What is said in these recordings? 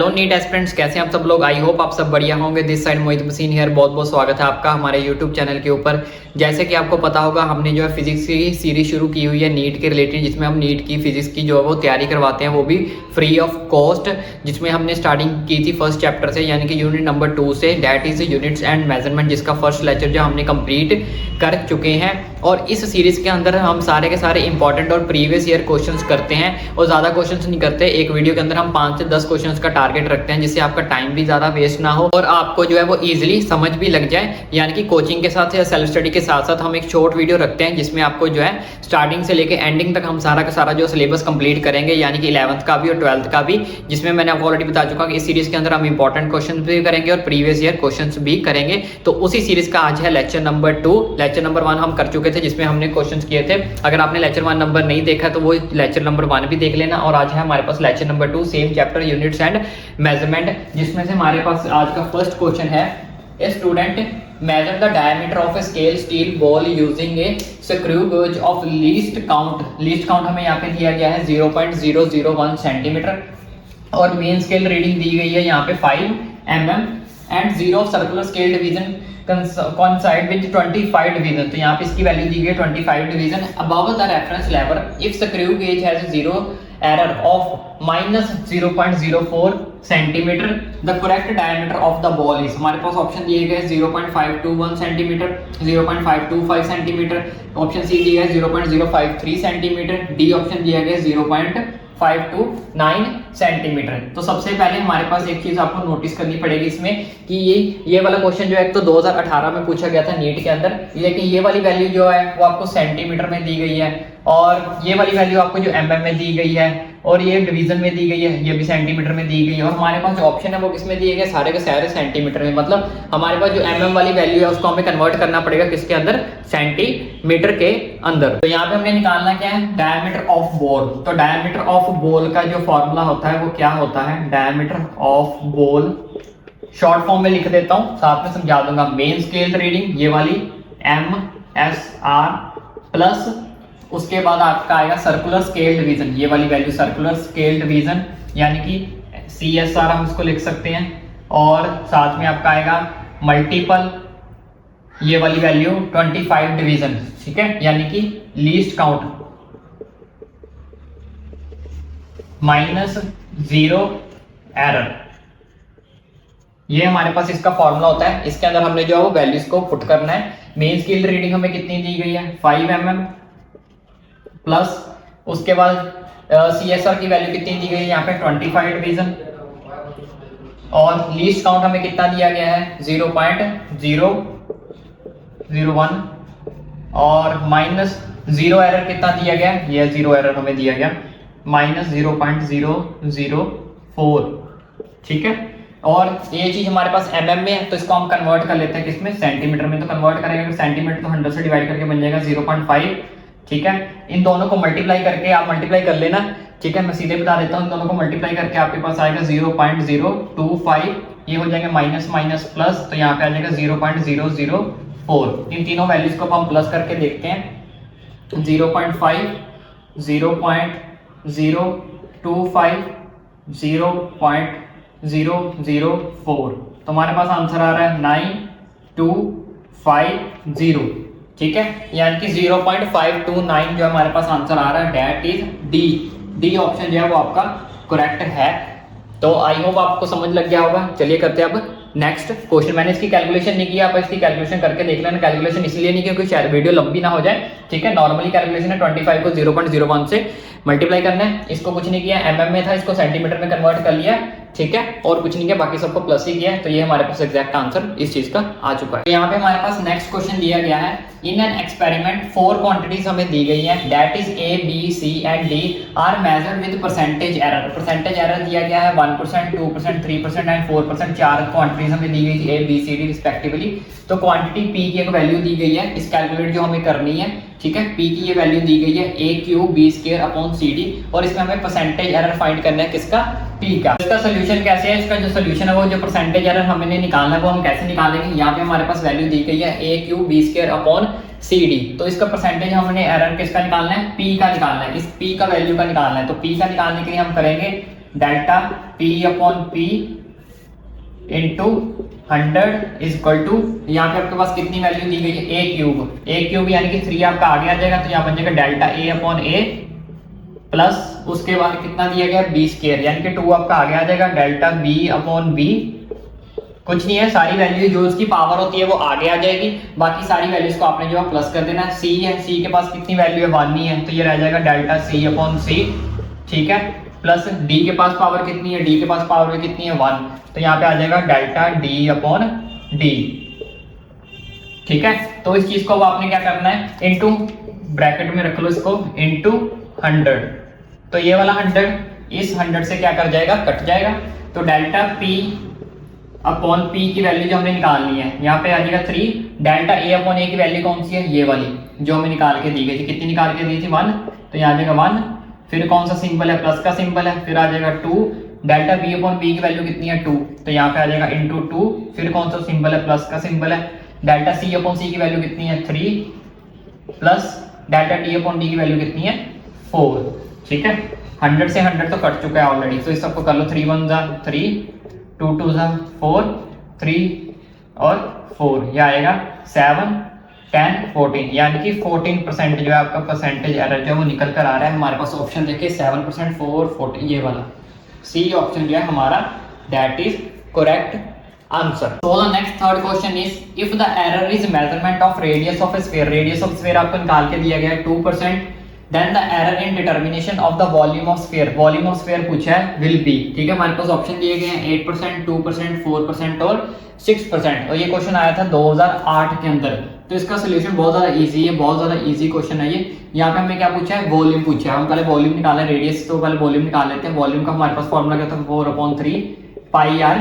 Hello NEET aspirants, कैसे हैं आप सब लोग। आई होप आप सब बढ़िया होंगे। This side Mohit machine here. बहुत बहुत स्वागत है आपका हमारे यूट्यूब चैनल के ऊपर। जैसे कि आपको पता होगा, हमने जो है फिजिक्स की सीरीज शुरू की हुई है नीट के रिलेटेड, जिसमें हम नीट की फिजिक्स की जो है वो तैयारी करवाते हैं, वो भी फ्री ऑफ कॉस्ट। जिसमें हमने स्टार्टिंग की थी फर्स्ट चैप्टर से, यानी कि यूनिट नंबर 2 से, that is units and measurement, जिसका फर्स्ट लेक्चर जो हमने कंप्लीट कर चुके हैं। और इस सीरीज के अंदर हम सारे के सारे इंपॉर्टेंट और प्रीवियस ईयर क्वेश्चंस करते हैं, और ज़्यादा क्वेश्चंस नहीं करते। एक वीडियो के अंदर हम 5 से 10 क्वेश्चंस का टारगेट रखते हैं, जिससे आपका टाइम भी ज़्यादा वेस्ट ना हो और आपको जो है वो इजीली समझ भी लग जाए। यानी कि कोचिंग के साथ या सेल्फ स्टडी के साथ साथ हम एक शॉर्ट वीडियो रखते हैं, जिसमें आपको जो है स्टार्टिंग से लेके एंडिंग तक हम सारा का सारा जो सिलेबस कंप्लीट करेंगे, यानी कि 11th का भी और 12th का भी। जिसमें मैंने आपको ऑलरेडी बता चुका कि इस सीरीज के अंदर हम इंपॉर्टेंट क्वेश्चन भी करेंगे और प्रीवियस ईयर क्वेश्चन भी करेंगे। तो उसी सीरीज का आज है लेक्चर नंबर 2। लेक्चर नंबर 1 हम कर चुके थे, जिसमें हमने क्वेश्चन किए थे। अगर आपने लेक्चर 1 नंबर नहीं देखा तो वो लेक्चर नंबर 1 भी देख लेना। और आज है हमारे पास lecture number 2, same chapter units and measurement, जिसमें से हमारे पास आज का फर्स्ट क्वेश्चन है, a student measure the diameter of a scale steel ball using a screw gauge of least count हमें यहाँ पे दिया गया है 0.001 सेंटीमीटर, और मेन स्केल रीडिंग दी गई है यहाँ पे 5 mm and 0 of circular scale division coincide with 25 division. तो यहाँ पे इसकी वैल्यू दी गई है 25 division above the reference level if screw gauge has a zero error of -0.04 centimetre. The correct diameter of the ball is, हमारे पास option दिए गए 0.521 centimetre, 0.525 centimetre, option C दिया है 0.053 सेंटीमीटर, डी ऑप्शन दिया गया 0.529 सेंटीमीटर। तो सबसे पहले हमारे पास एक चीज आपको नोटिस करनी पड़ेगी इसमें कि ये वाला क्वेश्चन जो है तो 2018 में पूछा गया था नीट के अंदर, लेकिन ये वाली वैल्यू जो है वो आपको सेंटीमीटर में दी गई है, और ये वाली वैल्यू आपको जो mm में दी गई है, और ये डिवीजन में दी गई है, ये भी सेंटीमीटर में दी गई है। और हमारे पास जो ऑप्शन है वो किसमें दिए गए, सारे के सारे सेंटीमीटर में। मतलब हमारे पास जो mm वाली वैल्यू है उसको हमें कन्वर्ट करना पड़ेगा किसके अंदर, सेंटीमीटर के अंदर। तो यहाँ पे हमने निकालना क्या है, डायमीटर ऑफ बॉल। तो डायमीटर ऑफ बॉल का जो फॉर्मूला होता है वो क्या होता है, diameter of ball short form में लिख देता हूँ, साथ में समझा दूंगा। मेन स्केल रीडिंग ये वाली MSR प्लस उसके बाद आपका आएगा सर्कुलर स्केल डिवीजन, ये वाली वैल्यू सर्कुलर स्केल डिवीजन, यानी कि CSR हम इसको लिख सकते हैं। और साथ में आपका आएगा मल्टीपल ये वाली वैल्यू 25 डिवीजन, ठीक है, यानी कि लीस्ट काउंट -0 एरर। ये हमारे पास इसका फॉर्मूला होता है। इसके अंदर हमने जो है वो वैल्यूज को पुट करना है। मेन स्केल रीडिंग हमें कितनी दी गई है, 5 mm प्लस उसके बाद CSR की वैल्यू कितनी दी गई है यहाँ पे 25 डिवीजन, और लीस्ट काउंट हमें कितना दिया गया है 0.001, और -0 एरर कितना दिया गया, ये 0 एरर हमें दिया गया -0.004, ठीक है। और ये चीज हमारे पास mm में है, तो इसको हम कन्वर्ट कर लेते हैं किसमें, सेंटीमीटर में। तो कन्वर्ट करेंगे सेंटीमीटर तो 100 से डिवाइड करके बन जाएगा 0.5, ठीक है। इन दोनों को मल्टीप्लाई करके आप मल्टीप्लाई कर लेना, ठीक है। मैं सीधे बता देता हूँ, इन दोनों को मल्टीप्लाई करके आपके पास आएगा 0.025, ये हो जाएंगे माइनस माइनस प्लस, तो यहाँ पे आ जाएगा 0.004। इन तीनों वैल्यूज को हम प्लस करके देखते हैं, 0.5, 0.025, 0.004। तो हमारे पास आंसर आ रहा है 9250, ठीक है, यानी कि 0.529 जो हमारे पास आंसर आ रहा है, डेट इज डी ऑप्शन जो है वो आपका करेक्ट है। तो आई होप आपको समझ लग गया होगा। चलिए करते हैं अब नेक्स्ट क्वेश्चन। मैंने इसकी कैलकुलेशन नहीं किया, आप इसकी कैलकुलेशन करके देख लेना। कैलकुलेशन इसलिए नहीं क्योंकि शायद वीडियो लंबी ना हो जाए, ठीक है। नॉर्मली कैलकुलेशन है 25 को 0.01 से मल्टीप्लाई करना है। इसको कुछ नहीं किया, mm में था, इसको सेंटीमीटर में कन्वर्ट कर लिया, ठीक है, और कुछ नहीं किया, बाकी सबको प्लस ही किया। तो ये हमारे पास एग्जैक्ट आंसर इस चीज का आ चुका है। तो यहाँ पे हमारे पास नेक्स्ट क्वेश्चन दिया गया है, इन एन एक्सपेरिमेंट 4 क्वांटिटीज हमें दी गई है, that is A, B, C and D are measured with percentage error. Percentage error दिया गया है 1%, 2%, 3% एंड 4%। 4 क्वांटिटीज हमें दी गई थी A, B, C, D respectively. तो क्वांटिटी P की एक वैल्यू दी गई है, इस कैलकुलेट जो हमें करनी है, ठीक है। P की ये वैल्यू दी गई है A³B²/CD, और इसमें हमें परसेंटेज एरर फाइंड करना है किसका, P का। इसका सोल्यूशन कैसे है, इसका जो सोल्यूशन है वो जो परसेंटेज एरर हमने निकालना है वो हम कैसे निकालेंगे। यहाँ पे हमारे पास वैल्यू दी गई है A³B²/CD, तो इसका परसेंटेज हमने एरर किसका निकालना है, P का निकालना है, इस P का वैल्यू का निकालना है। तो P का निकालने के लिए हम करेंगे delta P upon P into 100 is equal to, यहाँ पे आपके पास कितनी वैल्यू दी गई है, ए क्यूब यानी कि 3 आपका आगे आ जाएगा, तो यहाँ बन जाएगा delta A upon A plus उसके बाद कितना दिया गया B स्क्वायर यानी कि 2 आपका आगे आ जाएगा, डेल्टा B अपॉन B कुछ नहीं है, सारी वैल्यू जो उसकी पावर होती है वो आगे आ जाएगी, बाकी सारी वैल्यूज को आपने जो है प्लस कर देना है। C है, C के पास कितनी वैल्यू है 1 ही है, तो ये रह जाएगा डेल्टा C अपॉन C, ठीक है, प्लस D के पास पावर कितनी है, D के पास पावर कितनी है 1, तो यहाँ पे आ जाएगा डेल्टा D अपॉन D, ठीक है। तो इस चीज को अब आपने क्या करना है, इनटू ब्रैकेट में रख लो इसको, इनटू 100, तो ये वाला 100 इस 100 से क्या कर जाएगा, कट जाएगा, तो डेल्टा P अपॉन P की वैल्यू जो हमने निकालनी है यहाँ पे आ जाएगा 3, डेल्टा A अपॉन A की वैल्यू कौन सी है, ये वाली जो हमें निकाल के दी गई थी, कितनी निकाल के दी थी 1, तो यहाँ आ जाएगा 1, फिर कौन सा सिंबल है, प्लस का सिंबल है, फिर आ जाएगा 2, डेल्टा B अपॉन B की वैल्यू कितनी है 2, तो यहाँ पे आ जाएगा इंटू 2, फिर कौन सा सिंबल है, प्लस का सिंबल है, डेल्टा C अपॉन C की वैल्यू कितनी है 3 plus delta D upon D की वैल्यू कितनी है 4, ठीक है। 100 से 100 तो कट चुका है ऑलरेडी, तो इस सबको कर लो, 3 1 जा 3, 2 2 जा 4, 3 और 4, ये आएगा 7 10 14, यानी कि 14% जो है आपका परसेंटेज एरर जो है वो निकल कर आ रहा है। हमारे पास ऑप्शन देखिए 7% 4 14, ये वाला सी ऑप्शन जो है हमारा that is correct answer. So the next third question is if the error is measurement of radius of a sphere, radius of sphere आपको निकाल के दिया गया है 2%, then the error in determination of the volume of sphere, volume of sphere पूछा है will be, ठीक है। हमारे पास ऑप्शन दिए गए हैं 8%, 2%, 4% और 6%, और ये क्वेश्चन आया था 2008 के अंदर, तो इसका सोल्यूशन बहुत ज्यादा इजी है, बहुत ज्यादा इजी क्वेश्चन है ये। यहाँ पे हमने क्या पूछा है, वॉल्यूम पूछा है, हम पहले वॉल्यूम निकाला है, रेडियस तो पहले वॉल्यूम निकाल लेते हैं। वॉल्यूम का हमारे पास फॉर्मूला क्या था, 4/3 पाई आर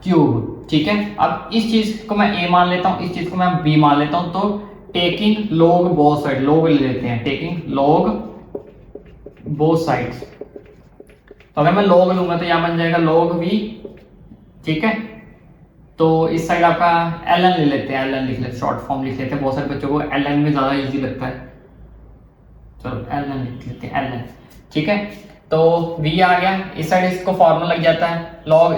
क्यूब, ठीक है। अब इस चीज को मैं ए मान लेता हूँ, इस चीज को मैं बी मान लेता हूँ, तो taking log both side, log ले लेते हैं, टेकिंग लॉग बोथ साइड्स, तो अगर मैं लॉग लूंगा तो यहाँ बन जाएगा लॉग वी, ठीक है। तो इस साइड आपका एल एन ले लेते हैं, एल एन लिख लेते, शॉर्ट फॉर्म लिख लेते हैं, बहुत सारे बच्चों को एल एन में ज्यादा इजी लगता है, चलो एल एन लिख लेते हैं, एल एन, ठीक है। तो v आ गया, इस साइड इसको फॉर्मूला लग जाता है log a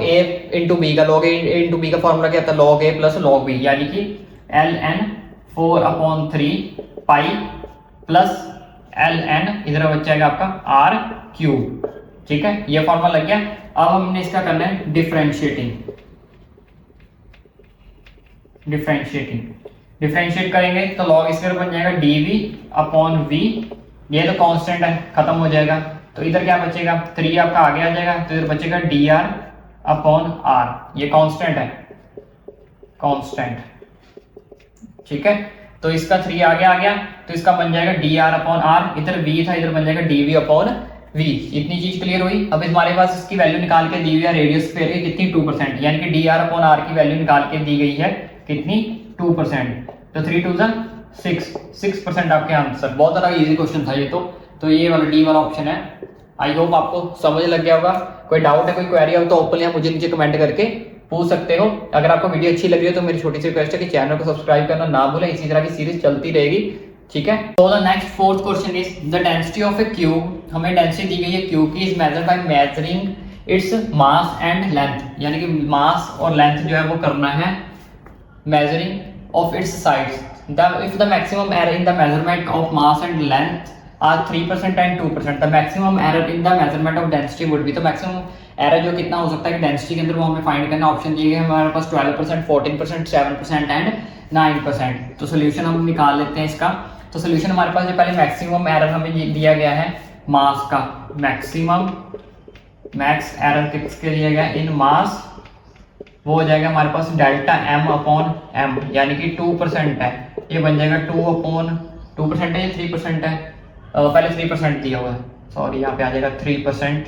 इंटू बी का, log a इंटू बी का फॉर्मूला क्या था, log a plus log b, यानी कि ln 4/3 पाई प्लस ln इधर बच जाएगा आपका r क्यूब, ठीक है, ये फॉर्मूला लग गया। अब हमने इसका करना है डिफरेंशिएट करेंगे तो log स्क्वायर बन जाएगा dv अपॉन v, ये तो कांस्टेंट है, खत्म हो जाएगा, तो इधर क्या बचेगा, 3 आपका आगे आ जाएगा, तो इधर बचेगा dr अपॉन r, ये कांस्टेंट है, कांस्टेंट, ठीक है। तो इसका 3 आगे आ गया, तो इसका बन जाएगा dr अपॉन r, इधर v था, इधर बन जाएगा dv अपॉन v, इतनी चीज क्लियर हुई। अब हमारे पास इसकी वैल्यू निकाल के दी हुई है रेडियस स्क्वायर की कितनी, 2%, यानी कि dr अपॉन r की वैल्यू निकाल के दी गई है कितनी, 2%, तो 3 2 जा 6% आपके आंसर। बहुत ज्यादा इजी क्वेश्चन था ये तो ये वाला डी वाला ऑप्शन है। आई होप आपको समझ लग गया होगा। कोई डाउट है, कोई क्वेरी हो तो ओपनली आप मुझे नीचे कमेंट करके पूछ सकते हो। अगर आपको वीडियो अच्छी लग रही है तो मेरी छोटी सी रिक्वेस्ट है कि चैनल को सब्सक्राइब करना ना भूलें, इसी तरह की सीरीज चलती रहेगी, ठीक है। तो the next fourth question is the density of A cube, हमें डेंसिटी दी गई है क्यूब की, is measured by measuring its mass and length, यानी कि मास और लेंथ जो है वो करना है measuring of its sides. If the maximum error in the measurement of mass and length are 3% and 2%, the maximum error in the measurement of density would be, तो maximum error जो कितना हो सकता है कि डेंसिटी के अंदर वो हमें फाइंड करना। ऑप्शन दिए गए हमारे पास 12%, 14%, 7% एंड 9%। तो सोल्यूशन हम निकाल लेते हैं इसका। तो सोल्यूशन हमारे पास जो पहले मैक्सिमम एरर हमें दिया गया है मास का, मैक्सिमम मैक्स एरर किसके दिया गया इन मास, वो हो जाएगा हमारे पास डेल्टा m अपॉन m, यानी कि 2% है, ये बन जाएगा 2% है, ये 3% है, पहले 3% दिया हुआ है, सॉरी यहाँ पे आ जाएगा 3%,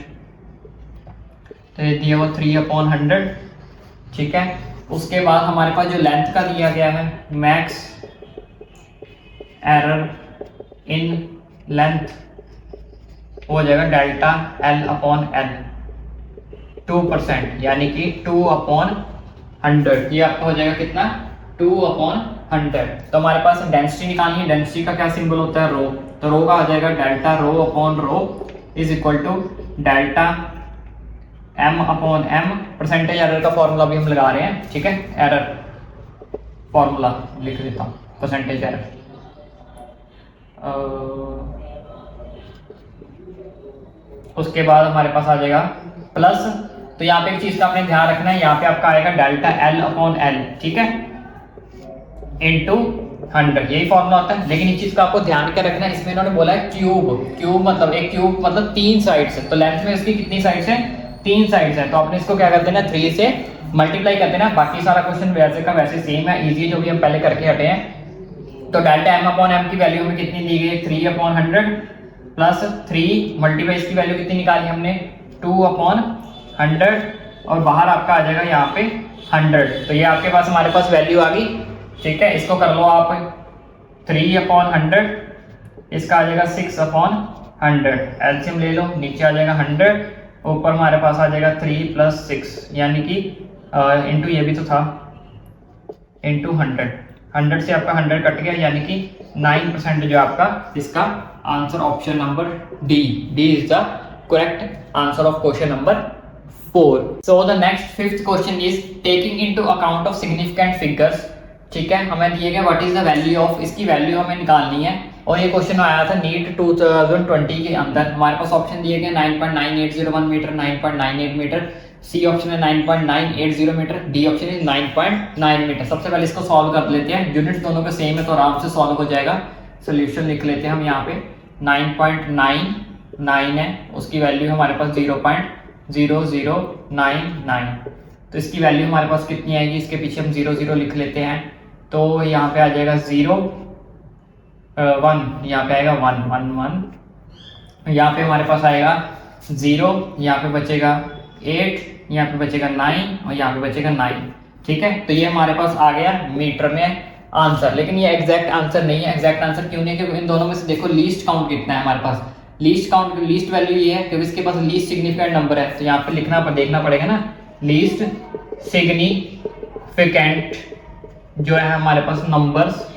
तो ये दिया हुआ 3/100, ठीक है। उसके बाद हमारे पास जो लेंथ का दिया गया है मैक्स एरर इन लेंथ, वो हो जाएगा डेल्टा l अपॉन l, 2%, यानी कि 2/100, ये आपका हो जाएगा कितना 2/100। तो हमारे पास डेंसिटी निकालनी है, डेंसिटी का क्या सिंबल होता है रो, तो रो का हो जाएगा delta rho upon rho is equal to delta m upon m, percentage error का फॉर्मूला भी हम लगा रहे हैं, ठीक है, एरर फॉर्मूला लिख देता हूँ, परसेंटेज एरर। उसके बाद हमारे पास आ जाएगा प्लस, तो यहाँ पे एक चीज का आपने ध्यान रखना है, यहाँ पे आपका आएगा डेल्टा एल अपॉन एल, ठीक है, इनटू 100, यही फॉर्मूला होता है। लेकिन इस चीज का आपको ध्यान क्या रखना है, इसमें इन्होंने बोला है क्यूब, क्यूब मतलब एक क्यूब मतलब 3 साइड्स है, तो लेंथ में इसकी कितनी साइड्स है, 3 साइड्स है, तो आपने इसको क्या कर देना, 3 से मल्टीप्लाई कर देना। बाकी सारा क्वेश्चन वैसे का वैसे सेम है, इजी है, जो भी हम पहले करके हटे हैं। तो डेल्टा एम अपॉन एम की वैल्यू हमें कितनी दी गई, 3 अपॉन 100 प्लस 3 मल्टीप्लाई इसकी वैल्यू कितनी निकाली हमने, 2 अपॉन 100, और बाहर आपका आ जाएगा यहाँ पे 100। तो ये आपके पास हमारे पास वैल्यू आ गई, ठीक है। इसको कर लो आप 3 अपॉन 100, इसका आ जाएगा 6 अपॉन 100, एलसीएम ले लो, नीचे आ जाएगा 100, ऊपर हमारे पास आ जाएगा 3 प्लस 6, यानी कि इंटू ये भी तो था, इंटू 100 से आपका 100 कट गया, यानी कि 9% जो आपका इसका answer option number D is the correct answer of question number 4। So the next 5th question is taking into account of significant figures, ठीक है, हमें दिए गए what is the value of, इसकी वैल्यू हमें निकालनी है। और ये क्वेश्चन आया था नीट 2020 के अंदर। हमारे पास ऑप्शन दिए गए 9.9801 मीटर, 9.98 मीटर, सी ऑप्शन है 9.980 मीटर, डी ऑप्शन है 9.9 मीटर। सबसे पहले इसको सॉल्व कर लेते हैं, यूनिट्स दोनों के सेम है तो आराम से सॉल्व हो जाएगा। सोल्यूशन लिख लेते हैं हम यहाँ पे, 9.99 है, उसकी वैल्यू हमारे पास 0.0099, तो इसकी वैल्यू हमारे पास कितनी आएगी, इसके पीछे हम 0 लिख लेते हैं, तो यहाँ पे आ जाएगा 1, यहाँ पे आएगा 1, यहाँ पे हमारे पास आएगा 0, यहाँ पे बचेगा 8, यहाँ पे बचेगा 9 और यहाँ पे बचेगा 9, ठीक है। तो ये हमारे पास आ गया मीटर में आंसर। लेकिन ये एग्जैक्ट आंसर नहीं है। एग्जैक्ट आंसर क्यों नहीं है, क्योंकि इन दोनों में से देखो लीस्ट काउंट कितना है हमारे पास, लीस्ट वैल्यू ये है क्योंकि इसके पास लीस्ट सिग्निफिकेंट नंबर है, तो यहाँ पे देखना पड़ेगा ना, लीस्ट सिग्निफिकेंट जो है हमारे पास नंबर्स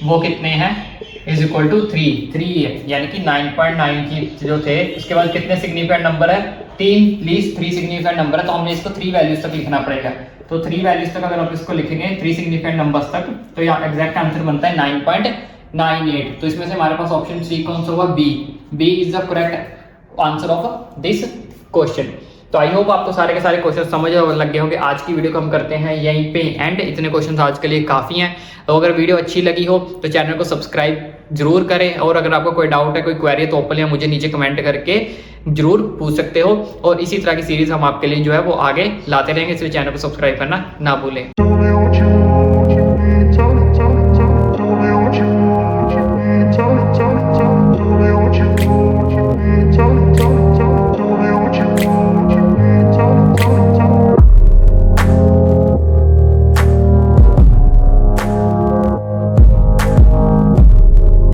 वो कितने हैं, इज इक्वल टू 3 है, यानी कि 9.9 की जो थे उसके बाद कितने सिग्निफिकेंट नंबर है, 3, लीस्ट 3 सिग्निफिकेंट नंबर है, तो हमने इसको 3 वैल्यूज तक लिखना पड़ेगा। तो 3 वैल्यूज तक अगर आप इसको लिखेंगे 3 सिग्निफिकेंट नंबर्स तक, तो यहाँ एग्जैक्ट आंसर बनता है 9.98। तो इसमें से हमारे पास ऑप्शन सी कौन सा होगा, B is the correct answer of this question. तो आई होप आपको सारे के सारे क्वेश्चन समझ लग गए होंगे। आज की वीडियो को हम करते हैं यहीं पे एंड, इतने क्वेश्चन आज के लिए काफ़ी हैं। तो अगर वीडियो अच्छी लगी हो तो चैनल को सब्सक्राइब जरूर करें, और अगर आपको कोई डाउट है, कोई क्वेरी है, तो ओपन या मुझे नीचे कमेंट करके जरूर पूछ सकते हो। और इसी तरह की सीरीज हम आपके लिए जो है वो आगे लाते रहेंगे, इसलिए चैनल को सब्सक्राइब करना ना भूलें।